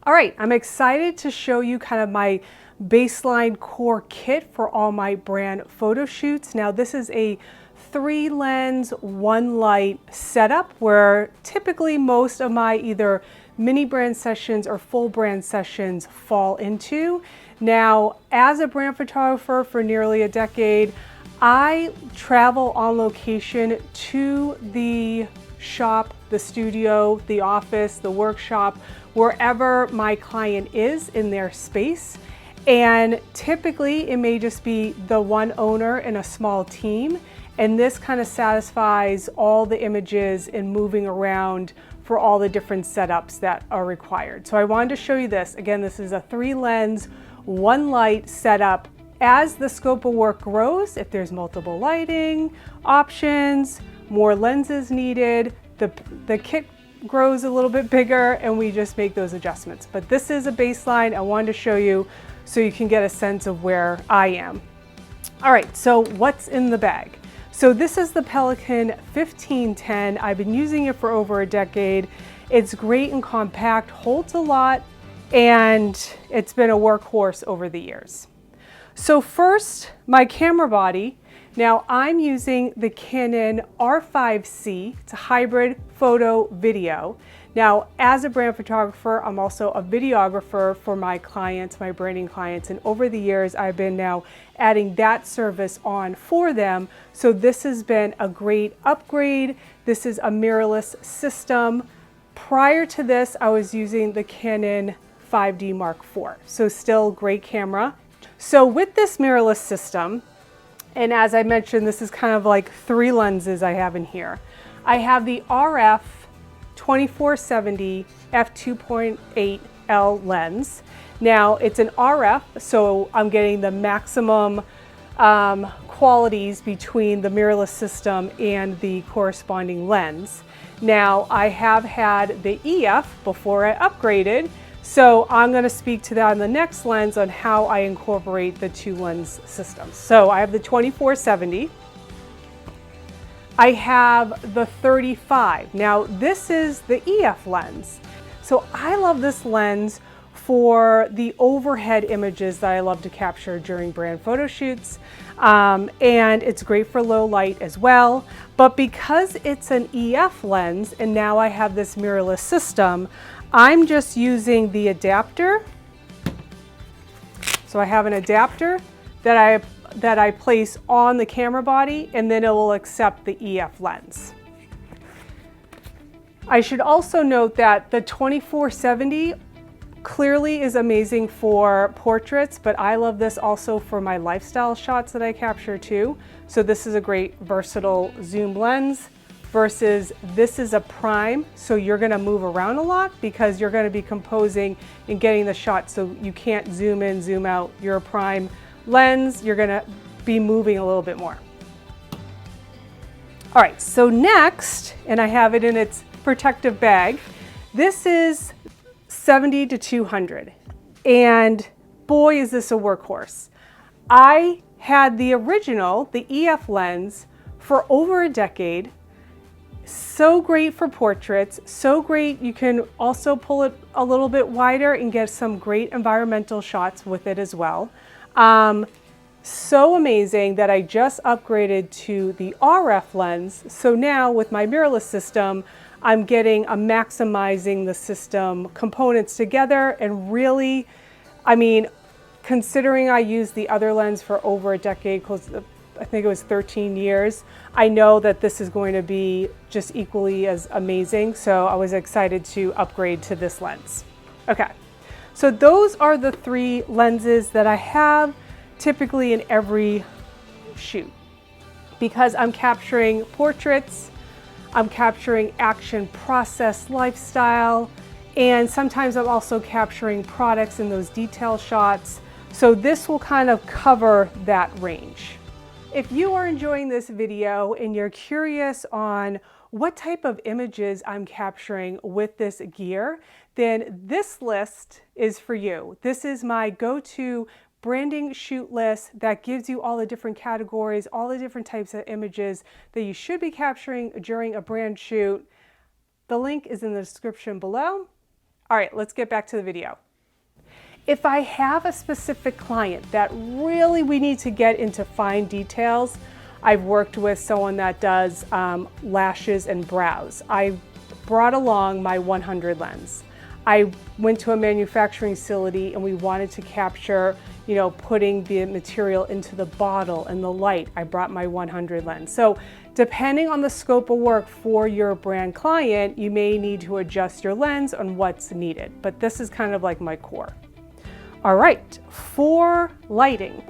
All right, I'm excited to show you kind of my baseline core kit for all my brand photo shoots. Now this is a 3-lens, 1-light setup where typically most of my either mini brand sessions or full brand sessions fall into. Now, as a brand photographer for nearly a decade, I travel on location to the shop, the studio, the office, the workshop, wherever my client is in their space. And typically it may just be the one owner and a small team. And this kind of satisfies all the images and moving around for all the different setups that are required. So I wanted to show you this. Again, this is a 3-lens, 1-light setup. As the scope of work grows, if there's multiple lighting options, more lenses needed, the kit grows a little bit bigger and we just make those adjustments. But this is a baseline I wanted to show you so you can get a sense of where I am. All right, so what's in the bag? So this is the Pelican 1510. I've been using it for over a decade. It's great and compact, holds a lot, and it's been a workhorse over the years. So first, my camera body. Now I'm using the Canon R5C. It's a hybrid photo video. Now, as a brand photographer, I'm also a videographer for my clients, my branding clients, and over the years, I've been now adding that service on for them. So this has been a great upgrade. This is a mirrorless system. Prior to this, I was using the Canon 5D Mark IV. So still great camera. So with this mirrorless system, and as I mentioned, this is kind of like 3 lenses I have in here. I have the RF 2470 f2.8L lens. Now it's an RF, so I'm getting the maximum qualities between the mirrorless system and the corresponding lens. Now I have had the EF before I upgraded, so I'm going to speak to that on the next lens on how I incorporate the 2-lens systems. So I have the 2470. I have the 35. Now this is the EF lens. So I love this lens for the overhead images that I love to capture during brand photo shoots. And it's great for low light as well. But because it's an EF lens and now I have this mirrorless system, I'm just using the adapter. So I have an adapter that I place on the camera body, and then it will accept the EF lens. I should also note that the 2470 clearly is amazing for portraits, but I love this also for my lifestyle shots that I capture too. So this is a great versatile zoom lens versus this is a prime. So you're gonna move around a lot because you're gonna be composing and getting the shot. So you can't zoom in, zoom out. You're a prime lens, you're gonna be moving a little bit more. All right, so next, and I have it in its protective bag, this is 70 to 200. And boy, is this a workhorse. I had the original, the EF lens, for over a decade. So great for portraits, so great. You can also pull it a little bit wider and get some great environmental shots with it as well. So amazing that I just upgraded to the RF lens. So now with my mirrorless system, I'm getting maximizing the system components together and really, I mean, considering I used the other lens for over a decade, close to, I think it was 13 years, I know that this is going to be just equally as amazing. So I was excited to upgrade to this lens. Okay, so those are the 3 lenses that I have typically in every shoot. Because I'm capturing portraits, I'm capturing action, process, lifestyle, and sometimes I'm also capturing products in those detail shots. So this will kind of cover that range. If you are enjoying this video and you're curious on what type of images I'm capturing with this gear, then this list is for you. This is my go-to branding shoot list that gives you all the different categories, all the different types of images that you should be capturing during a brand shoot. The link is in the description below. All right, let's get back to the video. If I have a specific client that really we need to get into fine details, I've worked with someone that does lashes and brows. I brought along my 100 lens. I went to a manufacturing facility and we wanted to capture, putting the material into the bottle and the light. I brought my 100 lens. So depending on the scope of work for your brand client, you may need to adjust your lens on what's needed, but this is kind of like my core. All right, for lighting,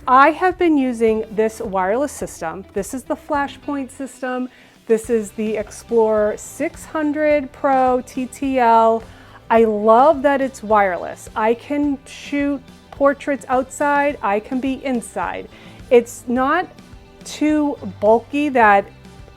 I have been using this wireless system. This is the Flashpoint system. This is the Explorer 600 Pro TTL. I love that it's wireless. I can shoot portraits outside, I can be inside. It's not too bulky that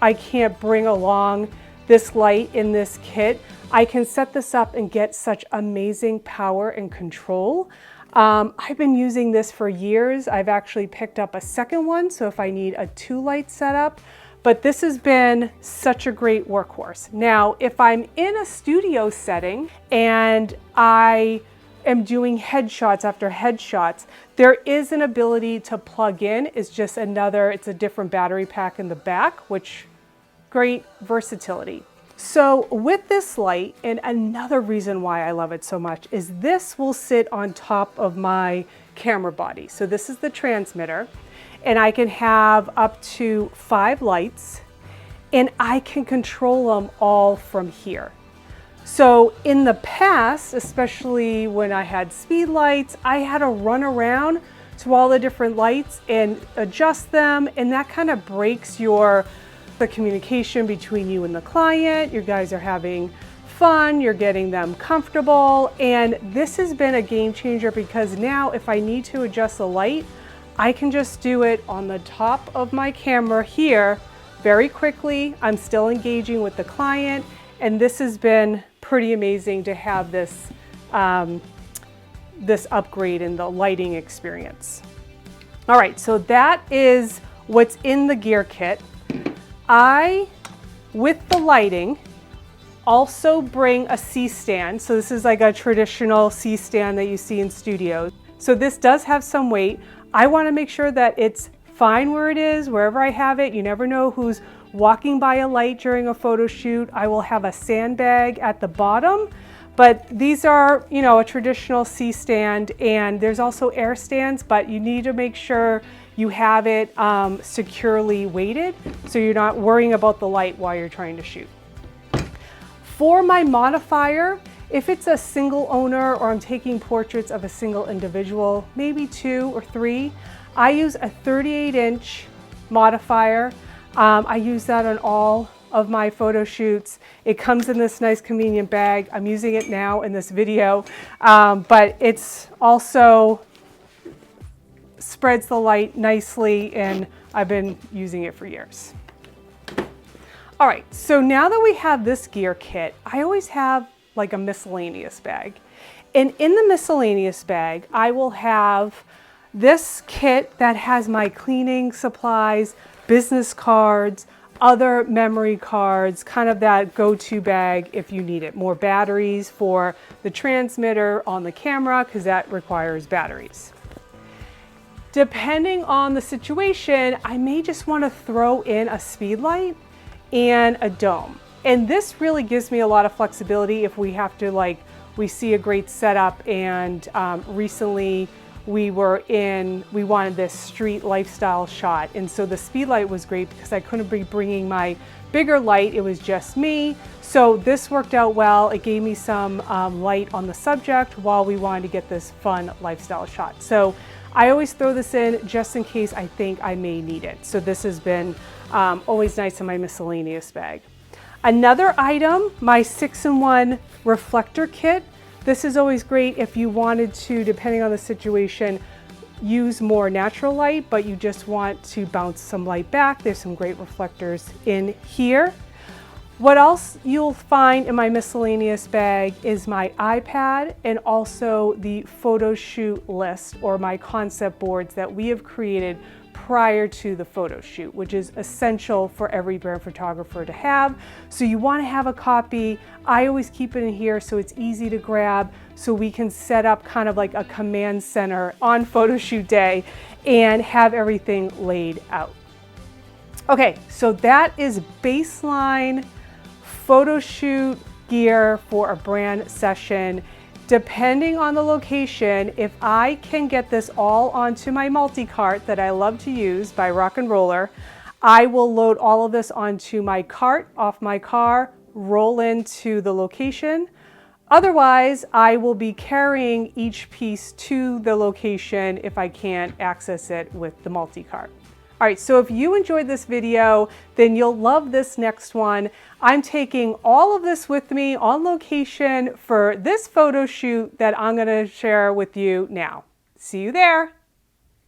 I can't bring along this light in this kit. I can set this up and get such amazing power and control. I've been using this for years. I've actually picked up a second one, so if I need a 2-light setup, but this has been such a great workhorse. Now, if I'm in a studio setting and I am doing headshots after headshots, there is an ability to plug in. It's just it's a different battery pack in the back, which great versatility. So with this light, and another reason why I love it so much is this will sit on top of my camera body. So this is the transmitter, and I can have up to 5 lights, and I can control them all from here. So in the past, especially when I had speed lights, I had to run around to all the different lights and adjust them, and that kind of breaks the communication between you and the client. You guys are having fun, you're getting them comfortable, and this has been a game changer because now if I need to adjust the light, I can just do it on the top of my camera here very quickly. I'm still engaging with the client, and this has been pretty amazing to have this, this upgrade in the lighting experience. All right, so that is what's in the gear kit. With the lighting, also bring a C-stand. So this is like a traditional C-stand that you see in studios. So this does have some weight. I want to make sure that it's fine where it is, wherever I have it. You never know who's walking by a light during a photo shoot. I will have a sandbag at the bottom, but these are, a traditional C-stand, and there's also air stands, but you need to make sure you have it securely weighted so you're not worrying about the light while you're trying to shoot. For my modifier, if it's a single owner or I'm taking portraits of a single individual, maybe 2 or 3, I use a 38-inch modifier. I use that on all of my photo shoots. It comes in this nice convenient bag. I'm using it now in this video, but it's also spreads the light nicely, and I've been using it for years. All right, so now that we have this gear kit, I always have like a miscellaneous bag. And in the miscellaneous bag, I will have this kit that has my cleaning supplies, business cards, other memory cards, kind of that go-to bag if you need it. More batteries for the transmitter on the camera, because that requires batteries. Depending on the situation, I may just want to throw in a speed light and a dome. And this really gives me a lot of flexibility if we have to, we see a great setup, and recently we wanted this street lifestyle shot. And so the speed light was great because I couldn't be bringing my bigger light, it was just me. So this worked out well. It gave me some light on the subject while we wanted to get this fun lifestyle shot. So I always throw this in just in case I think I may need it. So this has been always nice in my miscellaneous bag. Another item, my 6-in-1 reflector kit. This is always great if you wanted to, depending on the situation, use more natural light, but you just want to bounce some light back. There's some great reflectors in here. What else you'll find in my miscellaneous bag is my iPad, and also the photo shoot list, or my concept boards that we have created prior to the photo shoot, which is essential for every brand photographer to have. So you want to have a copy. I always keep it in here so it's easy to grab, so we can set up kind of like a command center on photo shoot day and have everything laid out. Okay, so that is baseline photo shoot gear for a brand session. Depending on the location, if I can get this all onto my multi-cart that I love to use by Rock and Roller, I will load all of this onto my cart off my car, roll into the location. Otherwise, I will be carrying each piece to the location if I can't access it with the multi-cart. All right, so if you enjoyed this video, then you'll love this next one. I'm taking all of this with me on location for this photo shoot that I'm gonna share with you now. See you there.